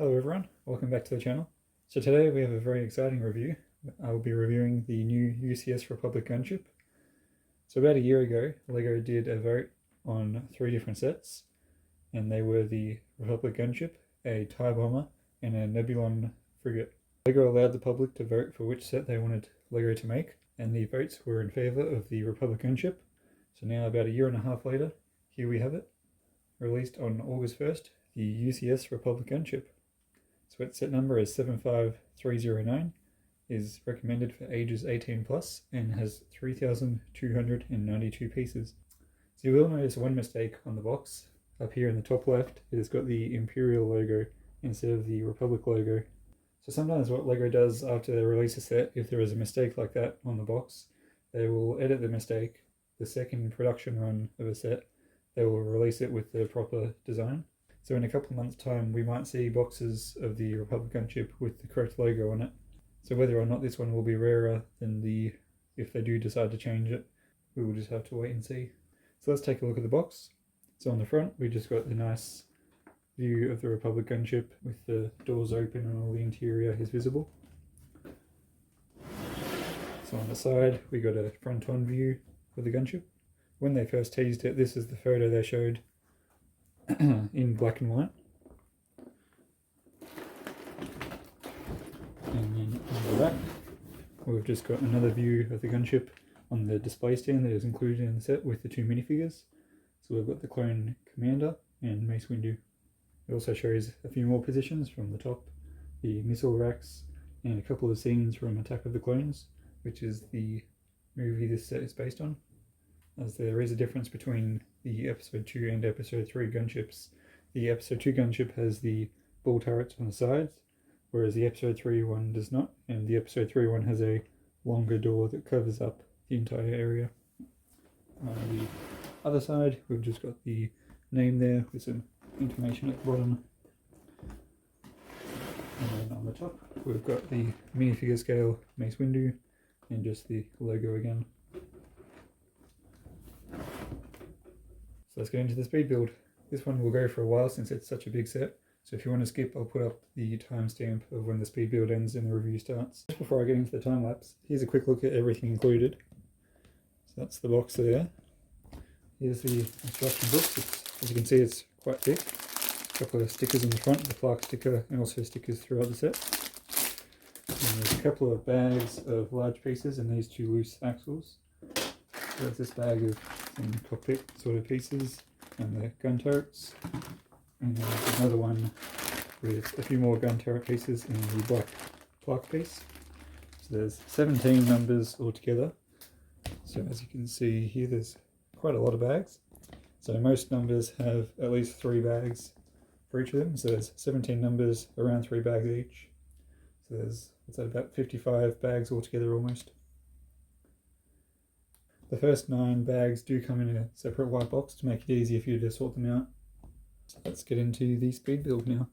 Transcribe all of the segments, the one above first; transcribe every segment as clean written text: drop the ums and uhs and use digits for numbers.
Hello everyone, welcome back to the channel. So today we have a very exciting review. I will be reviewing the new UCS Republic Gunship. So about a year ago, LEGO did a vote on 3 different sets, and they were the Republic Gunship, a TIE bomber, and a Nebulon frigate. LEGO allowed the public to vote for which set they wanted LEGO to make, and the votes were in favour of the Republic Gunship. So now about a year and a half later, here we have it, released on August 1st, the UCS Republic Gunship. So its set number is 75309, is recommended for ages 18 plus, and has 3,292 pieces. So you will notice one mistake on the box. Up here in the top left, it has got the Imperial logo instead of the Republic logo. So sometimes what LEGO does after they release a set, if there is a mistake like that on the box, they will edit the mistake. The second production run of a set, they will release it with the proper design. So in a couple of months' time, we might see boxes of the Republic Gunship with the correct logo on it. So whether or not this one will be rarer than if they do decide to change it, we will just have to wait and see. So let's take a look at the box. So on the front, we just got the nice view of the Republic Gunship with the doors open and all the interior is visible. So on the side, we got a front-on view of the gunship. When they first teased it, this is the photo they showed in black and white. And then on the back, we've just got another view of the gunship on the display stand that is included in the set with the 2 minifigures. So we've got the clone commander and Mace Windu. It also shows a few more positions from the top, the missile racks, and a couple of scenes from Attack of the Clones, which is the movie this set is based on. As there is a difference between the Episode 2 and Episode 3 gunships. The Episode 2 gunship has the ball turrets on the sides, whereas the Episode 3 one does not, and the Episode 3 one has a longer door that covers up the entire area. On the other side, we've just got the name there with some information at the bottom. And then on the top, we've got the minifigure scale Mace Windu, and just the logo again. So let's get into the speed build. This one will go for a while since it's such a big set, so if you want to skip, I'll put up the timestamp of when the speed build ends and the review starts. Just before I get into the time lapse, here's a quick look at everything included. So that's the box there. Here's the instruction book. As you can see, it's quite thick. A couple of stickers on the front, the plaque sticker, and also stickers throughout the set. And there's a couple of bags of large pieces and these 2 loose axles. So there's this bag of some cockpit sort of pieces and the gun turrets, and then there's another one with a few more gun turret pieces and the black plaque piece. So there's 17 numbers altogether. So as you can see here, there's quite a lot of bags. So most numbers have at least 3 bags for each of them. So there's 17 numbers, around 3 bags each. So there's, what's that, about 55 bags altogether almost. The first 9 bags do come in a separate white box to make it easier for you to sort them out. So let's get into the speed build now.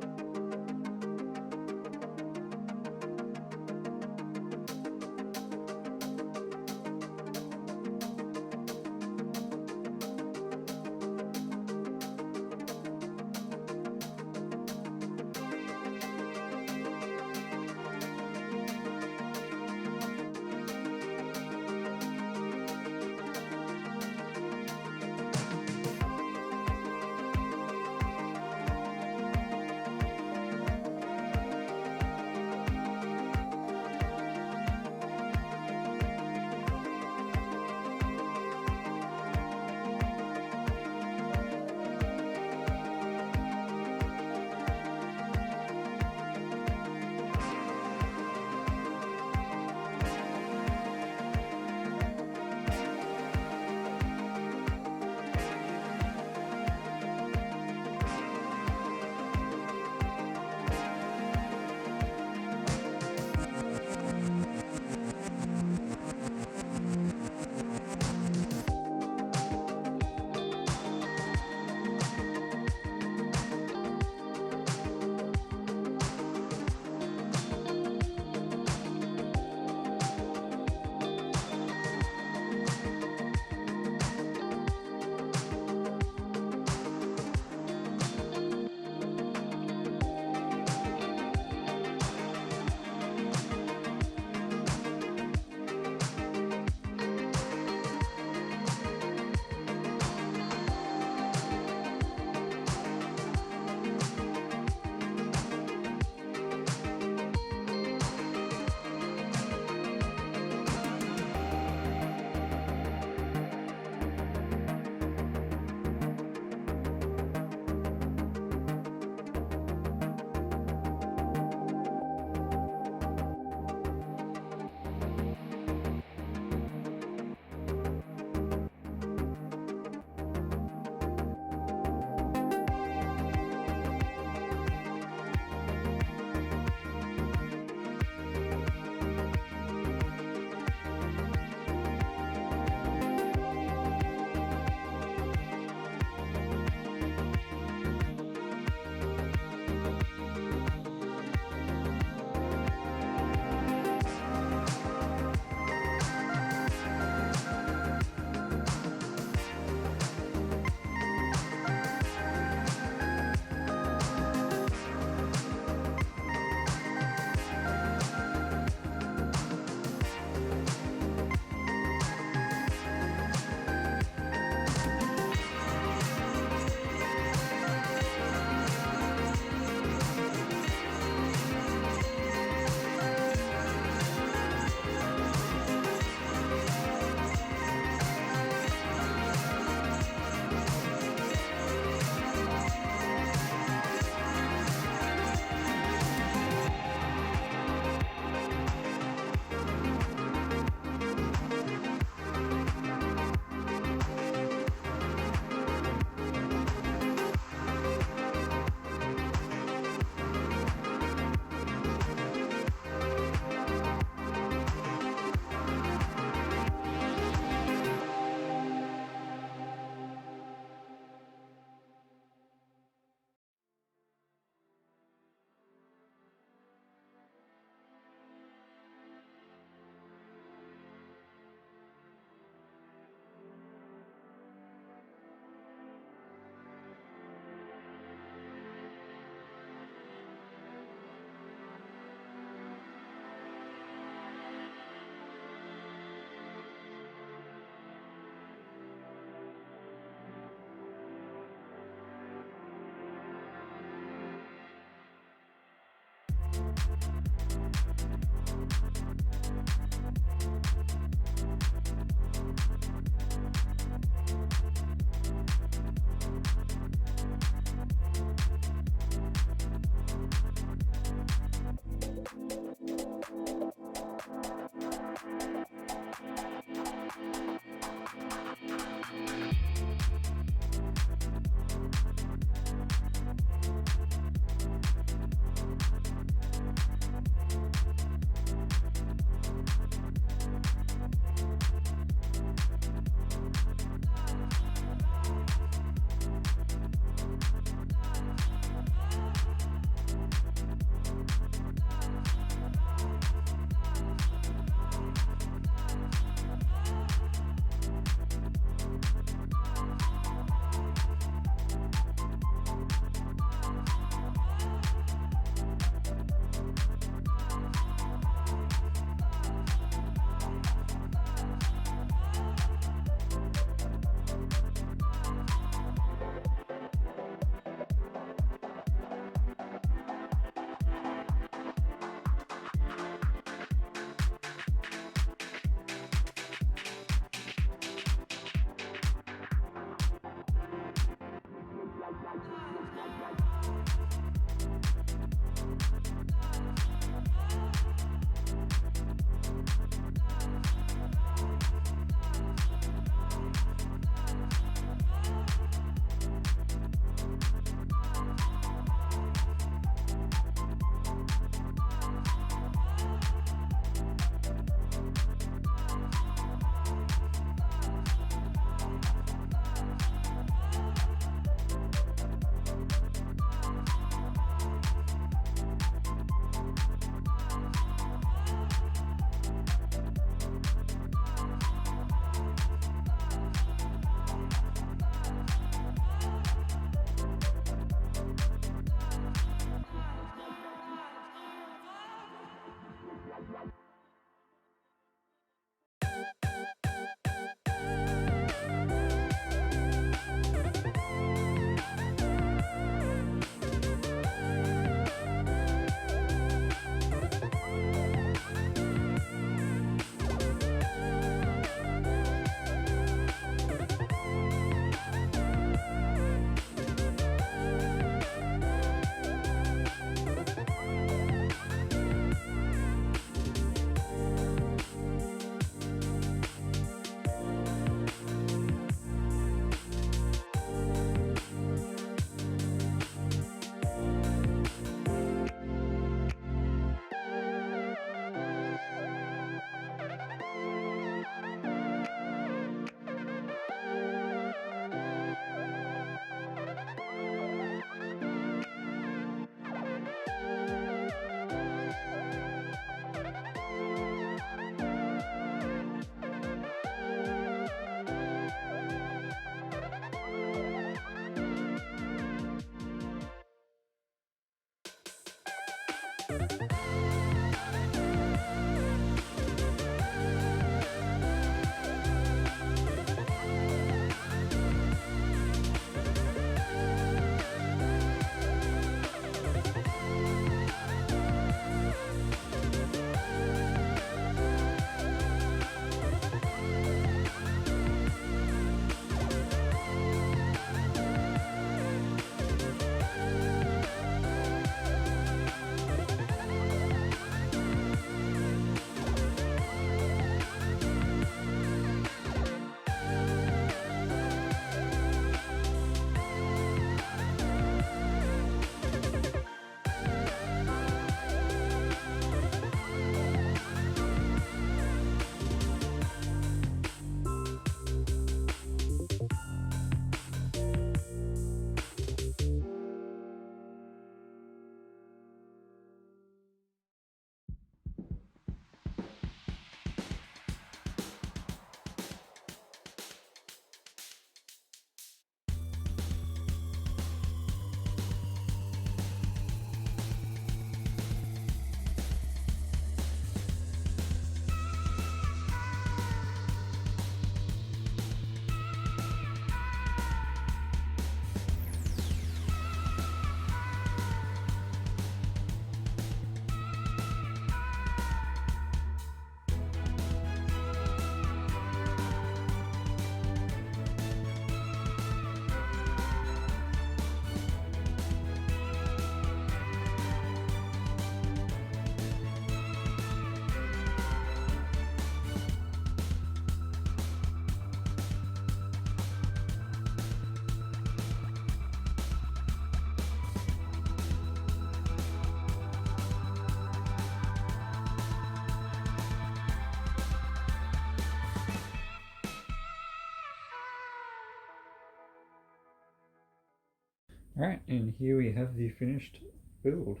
Alright, and here we have the finished build.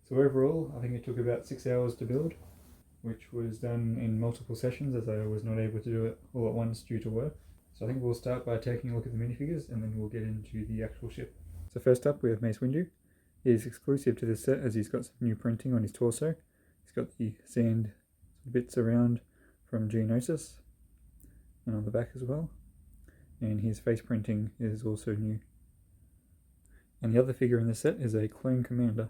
So overall, I think it took about 6 hours to build, which was done in multiple sessions as I was not able to do it all at once due to work. So I think we'll start by taking a look at the minifigures and then we'll get into the actual ship. So first up we have Mace Windu. He is exclusive to this set as he's got some new printing on his torso. He's got the sand bits around from Geonosis and on the back as well. And his face printing is also new. And the other figure in the set is a clone commander.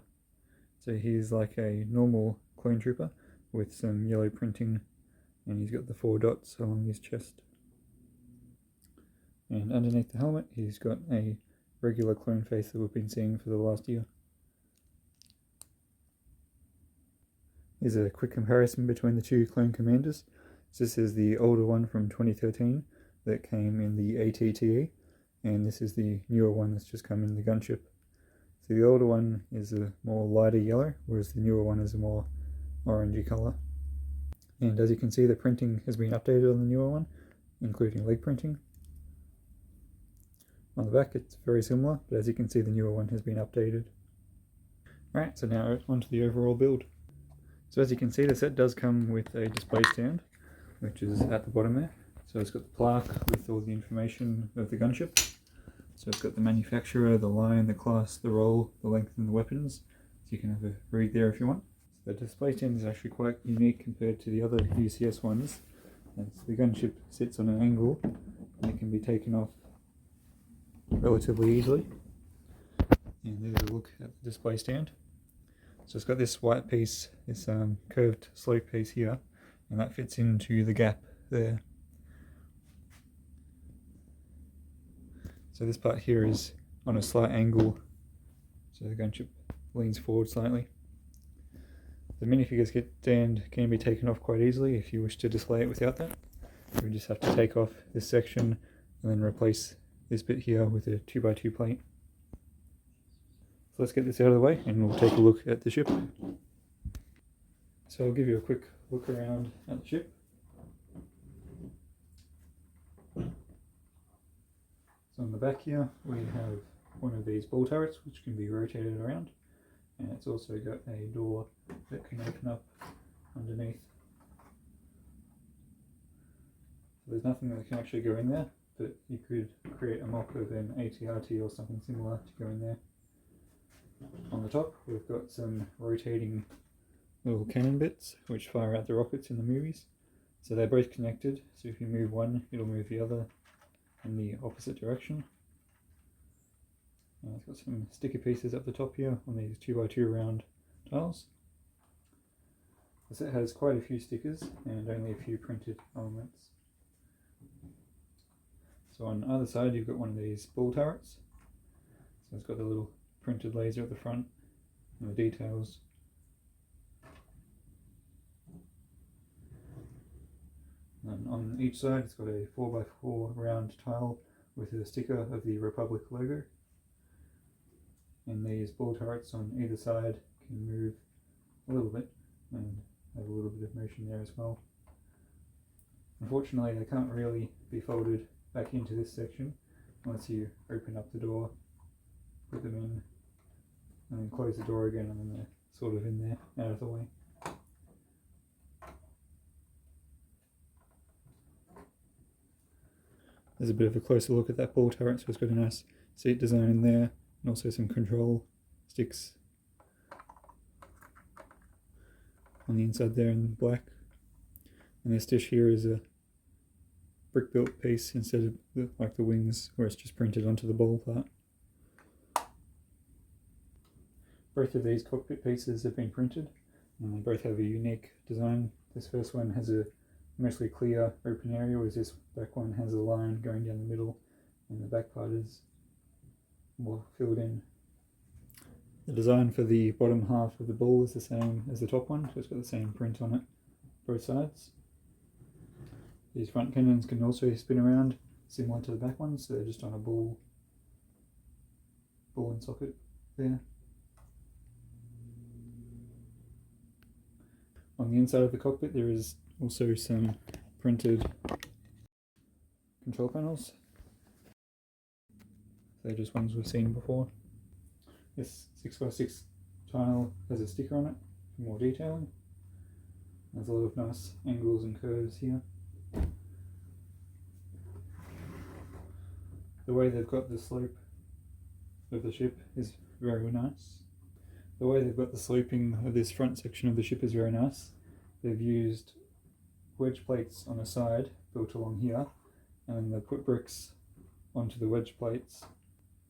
So he's like a normal clone trooper with some yellow printing, and he's got the 4 dots along his chest. And underneath the helmet he's got a regular clone face that we've been seeing for the last year. Here's a quick comparison between the two clone commanders. So this is the older one from 2013 that came in the ATTE, and this is the newer one that's just come in the gunship. So the older one is a more lighter yellow, whereas the newer one is a more orangey colour. And as you can see, the printing has been updated on the newer one, including leg printing. On the back it's very similar, but as you can see the newer one has been updated. Right, so now onto the overall build. So as you can see, the set does come with a display stand, which is at the bottom there. So it's got the plaque with all the information of the gunship. So it's got the manufacturer, the line, the class, the role, the length and the weapons. So you can have a read there if you want. So the display stand is actually quite unique compared to the other UCS ones. And so the gunship sits on an angle and it can be taken off relatively easily. And there's a look at the display stand. So it's got this white piece, this curved slope piece here, and that fits into the gap there. So this part here is on a slight angle, so the gunship leans forward slightly. The minifigures stand can be taken off quite easily if you wish to display it without that. We just have to take off this section and then replace this bit here with a 2x2 plate. So let's get this out of the way and we'll take a look at the ship. So I'll give you a quick look around at the ship. So on the back here we have one of these ball turrets which can be rotated around, and it's also got a door that can open up underneath. So there's nothing that can actually go in there, but you could create a mock of an ATRT or something similar to go in there. On the top we've got some rotating little cannon bits which fire out the rockets in the movies. So they're both connected, so if you move one it'll move the other in the opposite direction. And it's got some sticker pieces up the top here on these 2x2 round tiles. The set has quite a few stickers and only a few printed elements. So on either side you've got one of these ball turrets. So it's got the little printed laser at the front and the details. And on each side it's got a 4x4 round tile with a sticker of the Republic logo. And these ball turrets on either side can move a little bit and have a little bit of motion there as well. Unfortunately they can't really be folded back into this section unless you open up the door, put them in, and then close the door again, and then they're sort of in there, out of the way. There's a bit of a closer look at that ball turret, so it's got a nice seat design in there, and also some control sticks on the inside there in black. And this dish here is a brick built piece instead of like the wings where it's just printed onto the ball part. Both of these cockpit pieces have been printed and they both have a unique design. This first one has a mostly clear open area, whereas this back one has a line going down the middle and the back part is more filled in. The design for the bottom half of the ball is the same as the top one, so it's got the same print on it both sides. These front cannons can also spin around similar to the back ones, so they're just on a ball and socket there. On the inside of the cockpit there is also some printed control panels. They're just ones we've seen before. This 6x6 tile has a sticker on it for more detailing. There's a lot of nice angles and curves here. The way they've got the slope of the ship is very nice. The way they've got the sloping of this front section of the ship is very nice. They've used wedge plates on the side built along here, and then they put bricks onto the wedge plates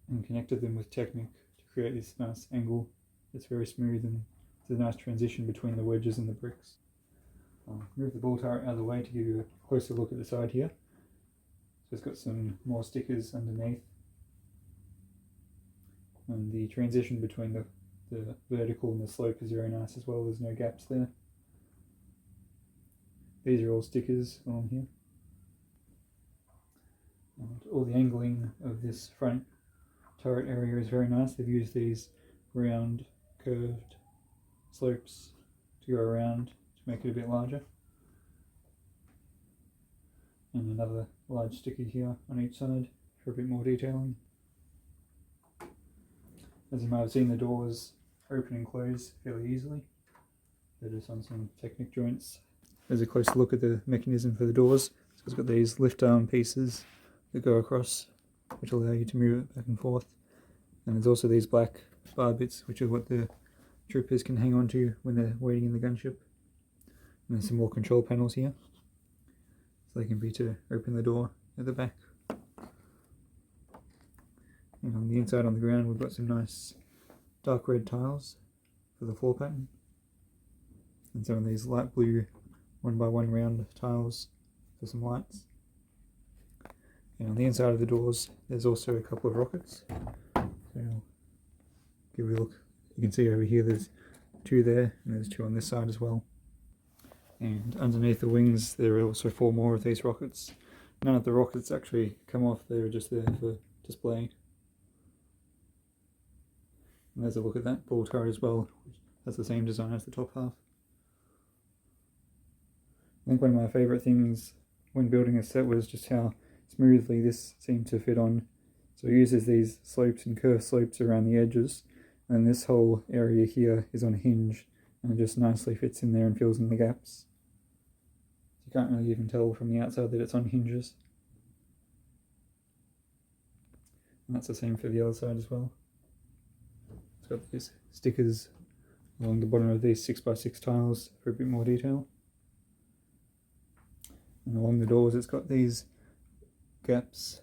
and connected them with Technic to create this nice angle. It's very smooth and it's a nice transition between the wedges and the bricks. I'll move the ball turret out of the way to give you a closer look at the side here. So it's got some more stickers underneath. And then the ball turret has a 4x4 round tile with a sticker of the Republic logo. And these ball turrets on either side can move a little bit and have a little bit of motion there as well. Unfortunately they can't really be folded back into this section unless you open up the door, put them in, and then close the door again, and then they're sort of in there, out of the way. And the transition between the vertical and the slope is very nice as well. There's no gaps there. These are all stickers along here. And all the angling of this front turret area is very nice. They've used these round curved slopes to go around to make it a bit larger. And another large sticker here on each side for a bit more detailing. As you might have seen, the doors open and close fairly easily. They're just on some Technic joints. There's a closer look at the mechanism for the doors. So it's got these lift arm pieces that go across, which allow you to move it back and forth. And there's also these black bar bits, which are what the troopers can hang on to when they're waiting in the gunship. And there's some more control panels here, so they can be to open the door at the back. And on the inside on the ground we've got some nice dark red tiles for the floor pattern. And some of these light blue 1x1 round tiles for some lights. And on the inside of the doors there's also a couple of rockets. So I'll give you a look. You can see over here there's two there, and there's two on this side as well. And underneath the wings there are also 4 more of these rockets. None of the rockets actually come off, they're just there for display. And there's a look at that ball turret as well, which has the same design as the top half. I think one of my favourite things when building a set was just how smoothly this seemed to fit on. So it uses these slopes and curved slopes around the edges, and this whole area here is on a hinge, and it just nicely fits in there and fills in the gaps. You can't really even tell from the outside that it's on hinges. And that's the same for the other side as well. It's got these stickers along the bottom of these 6x6 tiles for a bit more detail. And along the doors it's got these gaps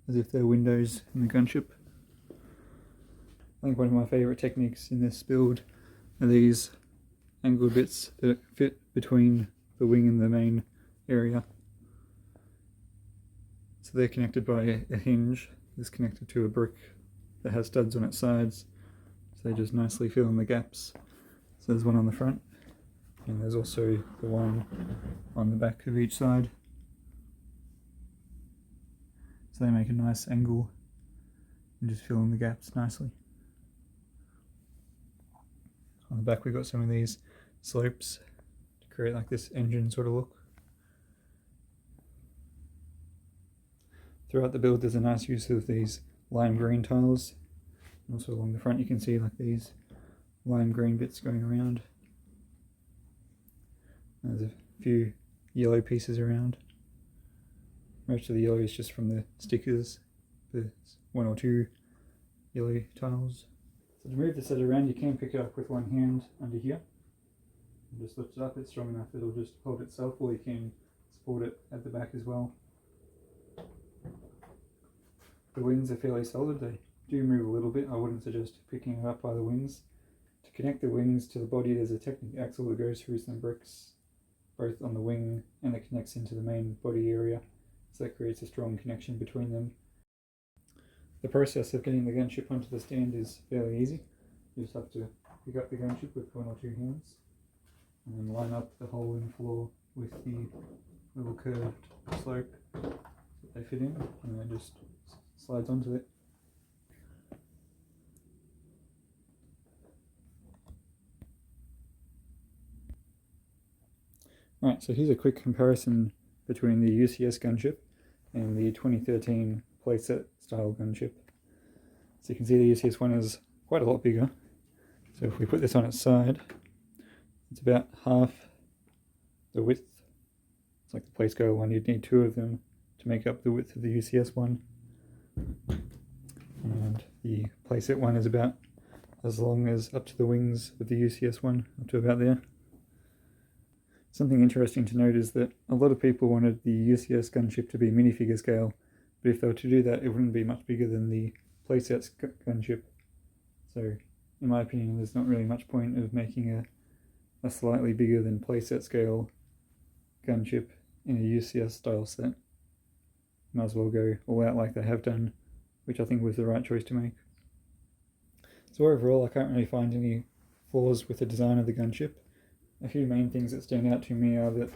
as if they're windows in the gunship. I think one of my favourite techniques in this build are these angled bits that fit between the wing and the main area. So they're connected by a hinge. This connected to a brick that has studs on its sides. So they just nicely fill in the gaps. So there's one on the front, and there's also the one on the back of each side. So they make a nice angle and just fill in the gaps nicely. On the back we've got some of these slopes to create like this engine sort of look. Throughout the build there's a nice use of these lime green tiles. And also along the front you can see like these lime green bits going around. There's a few yellow pieces around. Most of the yellow is just from the stickers. There's 1 or 2 yellow tiles. So to move the set around you can pick it up with one hand under here. And just lift it up, it's strong enough that it'll just hold itself, or you can support it at the back as well. The wings are fairly solid, they do move a little bit. I wouldn't suggest picking it up by the wings. To connect the wings to the body there's a Technic axle that goes through some bricks both on the wing and that connects into the main body area, so that creates a strong connection between them. The process of getting the gunship onto the stand is fairly easy. You just have to pick up the gunship with 1 or 2 hands and then line up the whole wing floor with the little curved slope that they fit in, and then it just slides onto it. Right, so here's a quick comparison between the UCS gunship and the 2013 playset style gunship. So you can see the UCS one is quite a lot bigger. So if we put this on its side, it's about half the width. It's like the play scale one, you'd need 2 of them to make up the width of the UCS one. And the playset one is about as long as up to the wings of the UCS one, up to about there. Something interesting to note is that a lot of people wanted the UCS gunship to be minifigure scale, but if they were to do that it wouldn't be much bigger than the playset's gunship. So in my opinion there's not really much point of making a slightly bigger than playset scale gunship in a UCS style set. Might as well go all out like they have done, which I think was the right choice to make. So overall, I can't really find any flaws with the design of the gunship. A few main things that stand out to me are that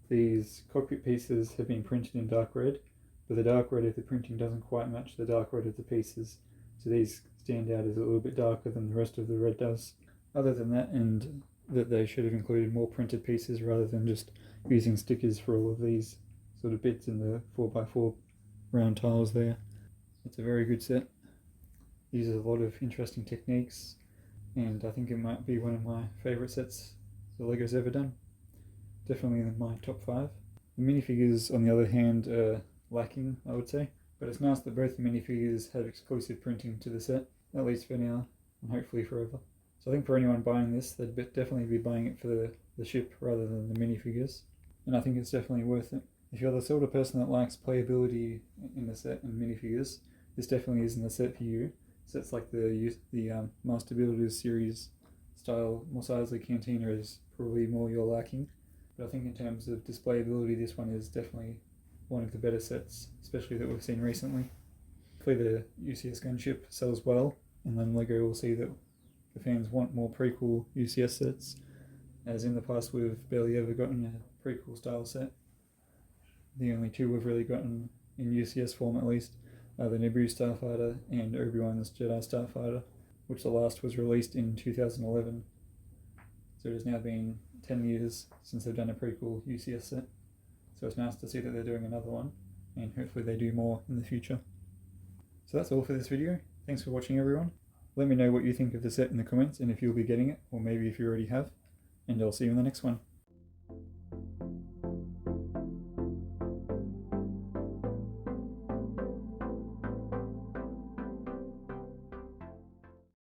these cockpit pieces have been printed in dark red, but the dark red of the printing doesn't quite match the dark red of the pieces, so these stand out as a little bit darker than the rest of the red does. Other than that, and that they should have included more printed pieces rather than just using stickers for all of these sort of bits in the 4x4 round tiles there. It's a very good set. Uses a lot of interesting techniques, and I think it might be one of my favourite sets the LEGO's ever done. Definitely in my top 5. The minifigures, on the other hand, are lacking, I would say, but it's nice that both the minifigures have exclusive printing to the set, at least for now, and hopefully forever. So I think for anyone buying this, they'd definitely be buying it for the ship rather than the minifigures, and I think it's definitely worth it. If you're the sort of person that likes playability in the set and minifigures, this definitely isn't the set for you. Sets like the Master Builders series style Mos Eisley Cantina is probably more your liking, but I think in terms of displayability, this one is definitely one of the better sets, especially that we've seen recently. Hopefully the UCS gunship sells well, and then LEGO will see that the fans want more prequel UCS sets, as in the past we've barely ever gotten a prequel style set. The only two we've really gotten in UCS form at least are the Naboo Starfighter and Obi-Wan's Jedi Starfighter, which the last was released in 2011. So it has now been 10 years since they've done a prequel UCS set. So it's nice to see that they're doing another one, and hopefully they do more in the future. So that's all for this video. Thanks for watching, everyone. Let me know what you think of the set in the comments, and if you'll be getting it, or maybe if you already have, and I'll see you in the next one.